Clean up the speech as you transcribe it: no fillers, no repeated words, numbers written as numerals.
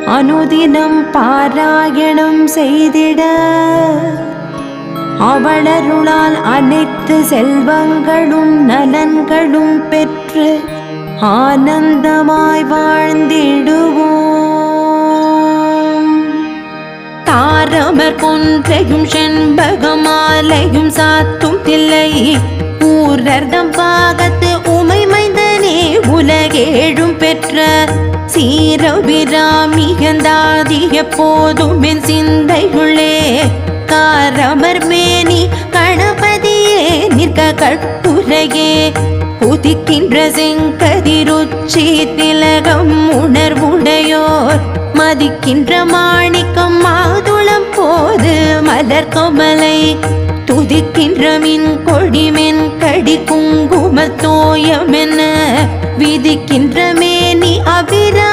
அனுதினம் பாராயணம் செய்திட அவளருளால் அனைத்து செல்வங்களும் நலன்களும் பெற்று ஆனந்தமாய் வாழ்ந்திடுவோம். தாரமர் கொன்றையும் செண்பகமாலையும் சாத்தும் தில்லை ஊரர்தம் பாகத்து உமை மைந்தனே உலகேழும் பெற்ற சீரபிராமிகந்தாதிய போதும் என் சிந்தையுள்ளே காரமர் மேனி கணபதியே நிற்க கட்டுரையே உதிக்கின்ற செங்கதிருச்சி திலகம் உணர்வுடையோர் மதிக்கின்ற மாணிக்கம் மாதுளம் போது மலர் கமலை துதிக்கின்ற மின் கொடிமென் கடி குங்குமத்தோயமென விதிக்கின்ற மேனி அபிரா